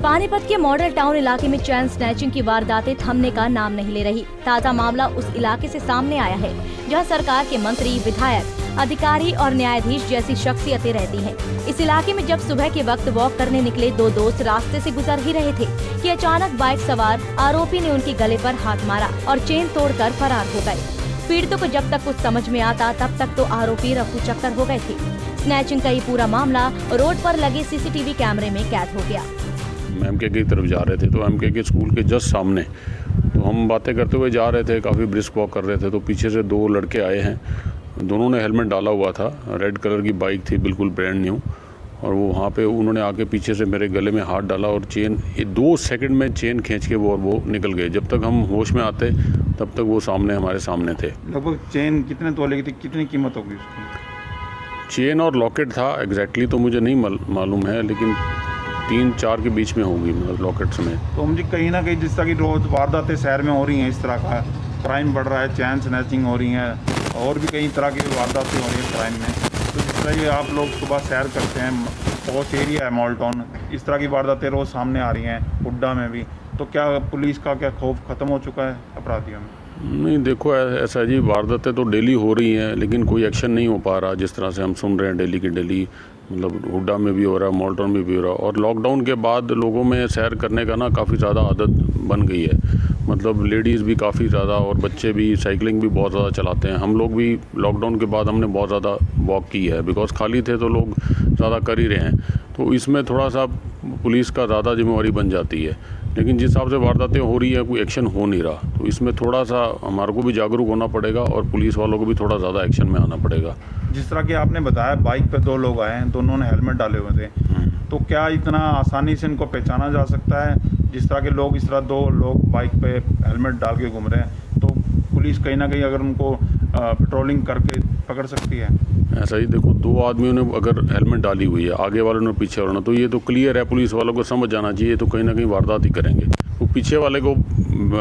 पानीपत के model town इलाके में चैन स्नैचिंग की वारदातें थमने का नाम नहीं ले रही। ताज़ा मामला उस इलाके से सामने आया है जहां सरकार के मंत्री, विधायक, अधिकारी और न्यायाधीश जैसी शख्सियतें रहती हैं। इस इलाके में जब सुबह के वक्त वॉक करने निकले दो दोस्त रास्ते से गुजर ही रहे थे कि अचानक बाइक सवार आरोपी ने उनके गले पर हाथ मारा और चेन तोड़कर फरार हो गए। पीड़ितों को जब तक कुछ समझ में आता तब तक तो आरोपी रफू चक्कर हो गए थे। स्नैचिंग का ये पूरा मामला रोड पर लगे सीसीटीवी कैमरे में कैद हो गया। एमके की तरफ जा रहे थे तो एमके के स्कूल के जस्ट सामने तो हम बातें करते हुए जा रहे थे, काफ़ी ब्रिस्क वॉक कर रहे थे तो पीछे से दो लड़के आए हैं। दोनों ने हेलमेट डाला हुआ था, रेड कलर की बाइक थी, बिल्कुल ब्रांड न्यू। और वो वहाँ पे उन्होंने आके पीछे से मेरे गले में हाथ डाला और चेन 2 सेकंड में चेन खींच के वो निकल गए। जब तक हम होश में आते तब तक वो हमारे सामने थे। लगभग चेन कितने तोले की थी, कितनी कीमत होगी उसकी? चेन और लॉकेट था, एग्जैक्टली तो मुझे नहीं मालूम है, लेकिन 3-4 के बीच में होगी, मतलब लॉकेट समेत। तो मुझे कहीं ना कहीं जिस तरह की रोज वारदातें शहर में हो रही हैं, इस तरह का क्राइम बढ़ रहा है, चैन स्नैचिंग हो रही है और भी कई तरह की वारदातें हो रही है क्राइम में। तो जिस तरह ये आप लोग सुबह सैर करते हैं, बहुत एरिया है मॉल टाउन, इस तरह की वारदातें रोज़ सामने आ रही हैं, हुड्डा में भी। तो क्या पुलिस का क्या खौफ ख़त्म हो चुका है अपराधियों में? नहीं, देखो ऐसा जी, वारदातें तो डेली हो रही हैं लेकिन कोई एक्शन नहीं हो पा रहा। जिस तरह से हम सुन रहे हैं डेली की डेली, मतलब हुड्डा में भी हो रहा है, मॉल टाउन में भी हो रहा है। और लॉकडाउन के बाद लोगों में सैर करने का ना काफ़ी ज़्यादा आदत बन गई है। मतलब लेडीज़ भी काफ़ी ज़्यादा और बच्चे भी साइकिलिंग भी बहुत ज़्यादा चलाते हैं। हम लोग भी लॉकडाउन के बाद हमने बहुत ज़्यादा वॉक की है, बिकॉज खाली थे तो लोग ज़्यादा कर ही रहे हैं। तो इसमें थोड़ा सा पुलिस का ज़्यादा जिम्मेवारी बन जाती है। लेकिन जिस हिसाब से वारदातें हो रही है, कोई एक्शन हो नहीं रहा, तो इसमें थोड़ा सा हमारे को भी जागरूक होना पड़ेगा और पुलिस वालों को भी थोड़ा ज़्यादा एक्शन में आना पड़ेगा। जिस तरह कि आपने बताया बाइक पे 2 लोग आए हैं, दोनों ने हेलमेट डाले हुए थे, तो क्या इतना आसानी से इनको पहचाना जा सकता है? जिस तरह के लोग, इस तरह 2 लोग बाइक पे हेलमेट डाल के घूम रहे हैं, तो पुलिस कहीं ना कहीं अगर उनको पेट्रोलिंग करके पकड़ सकती है? ऐसा ही देखो, 2 आदमियों ने अगर हेलमेट डाली हुई है, आगे वालों ने पीछे वालों ने, तो ये तो क्लियर है, पुलिस वालों को समझ जाना चाहिए तो कहीं ना कहीं वारदात ही करेंगे। तो पीछे वाले को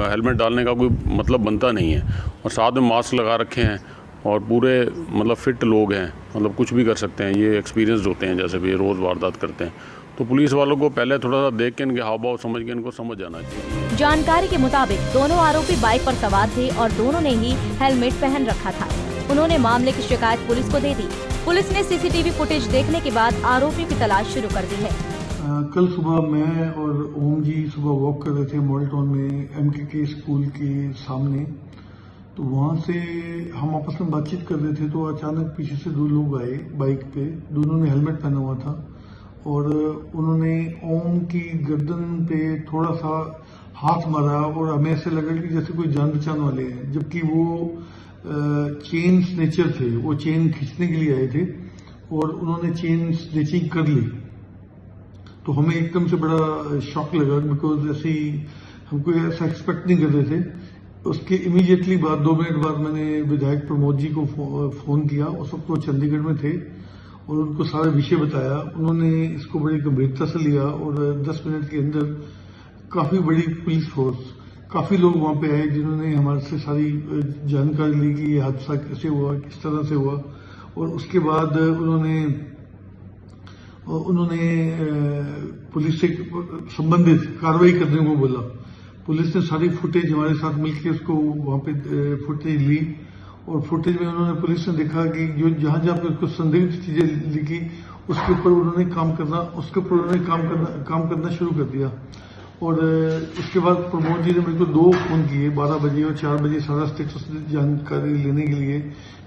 हेलमेट डालने का कोई मतलब बनता नहीं है। और साथ में मास्क लगा रखे हैं और पूरे मतलब फिट लोग हैं, मतलब कुछ भी कर सकते हैं, ये एक्सपीरियंस्ड होते हैं, जैसे भी रोज़ वारदात करते हैं। तो पुलिस वालों को पहले थोड़ा सा देख के इनके हाव भाव समझ के इनको समझ जाना चाहिए। जानकारी के मुताबिक दोनों आरोपी बाइक पर सवार थे और दोनों ने ही हेलमेट पहन रखा था। उन्होंने मामले की शिकायत पुलिस को दे दी। पुलिस ने सीसीटीवी फुटेज देखने के बाद आरोपी की तलाश शुरू कर दी है। कल सुबह मैं और ओम जी सुबह वॉक कर रहे थे मॉडल टाउन में एमके के स्कूल के सामने। तो वहाँ से हम आपस में बातचीत कर रहे थे तो अचानक पीछे से 2 लोग आए बाइक पे। दोनों ने हेलमेट पहना हुआ था और उन्होंने ओम की गर्दन पे थोड़ा सा हाथ मारा और हमें ऐसे लगा कि जैसे कोई जान पहचान वाले हैं, जबकि वो चेन स्नेचर थे। वो चेन खींचने के लिए आए थे और उन्होंने चेन स्नेचिंग कर ली। तो हमें एकदम से बड़ा शॉक लगा, बिकॉज ऐसे हमको ऐसा एक्सपेक्ट नहीं कर रहे थे। उसके इमीडिएटली बाद 2 मिनट बाद मैंने विधायक प्रमोद जी को फोन किया। उस वक्त वो चंडीगढ़ में थे और उनको सारा विषय बताया। उन्होंने इसको बड़ी गंभीरता से लिया और 10 मिनट के अंदर काफी बड़ी पुलिस फोर्स, काफी लोग वहां पे आए जिन्होंने हमारे से सारी जानकारी ली कि ये हादसा कैसे हुआ, किस तरह से हुआ। और उसके बाद उन्होंने पुलिस से संबंधित कार्रवाई करने को बोला। पुलिस ने सारी फुटेज हमारे साथ मिलकर उसको वहां पे फुटेज ली और फुटेज में उन्होंने पुलिस ने देखा कि जो जहां जहां पे उसको संदिग्ध चीजें लिखी उसके ऊपर उन्होंने काम करना शुरू कर दिया। और उसके बाद प्रमोद जी ने मेरे को 2 फोन किए, 12 बजे और 4 बजे, सारा स्टेटस जानकारी लेने के लिए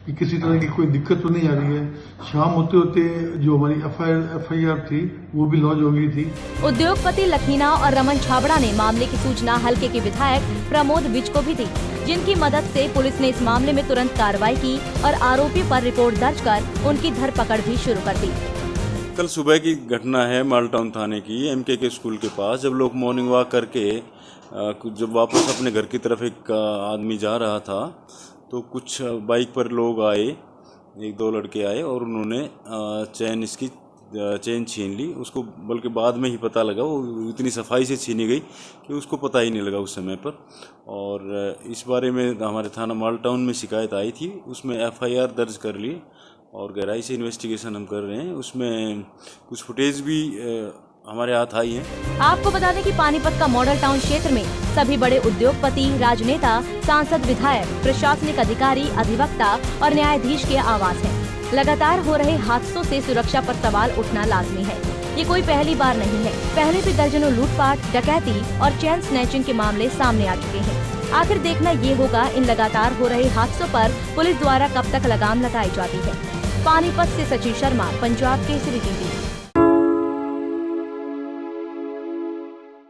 कि किसी तरह की कोई दिक्कत तो नहीं आ रही है। शाम होते होते जो हमारी एफआईआर थी वो भी लॉन्च हो गई थी। उद्योगपति लखीना और रमन छाबड़ा ने मामले की सूचना हलके के विधायक प्रमोद विज को भी दी, जिनकी मदद से पुलिस ने इस मामले में तुरंत कार्रवाई की और आरोपी पर रिपोर्ट दर्ज कर उनकी धरपकड़ भी शुरू कर दी। कल सुबह की घटना है मॉडल टाउन थाने की, एमके के स्कूल के पास। जब लोग मॉर्निंग वॉक करके जब वापस अपने घर की तरफ एक आदमी जा रहा था तो कुछ बाइक पर लोग आए, 1-2 लड़के आए और उन्होंने चेन छीन ली उसको। बल्कि बाद में ही पता लगा, वो इतनी सफाई से छीनी गई कि उसको पता ही नहीं लगा उस समय पर। और इस बारे में हमारे थाना मॉडल टाउन में शिकायत आई थी, उसमें एफआईआर दर्ज कर ली और गहराई से इन्वेस्टिगेशन हम कर रहे हैं। उसमें कुछ फुटेज भी हमारे हाथ आई हैं। आपको बता दें कि पानीपत का मॉडल टाउन क्षेत्र में सभी बड़े उद्योगपति, राजनेता, सांसद, विधायक, प्रशासनिक अधिकारी, अधिवक्ता और न्यायाधीश के आवास हैं। लगातार हो रहे हादसों से सुरक्षा पर सवाल उठना लाजमी है। ये कोई पहली बार नहीं है, पहले भी दर्जनों लूटपाट, डकैती और चेन स्नैचिंग के मामले सामने आ चुके हैं। आखिर देखना ये होगा इन लगातार हो रहे हादसों पर पुलिस द्वारा कब तक लगाम लगाई जाती है। पानीपत से सचिन शर्मा, पंजाब केसरी टीवी।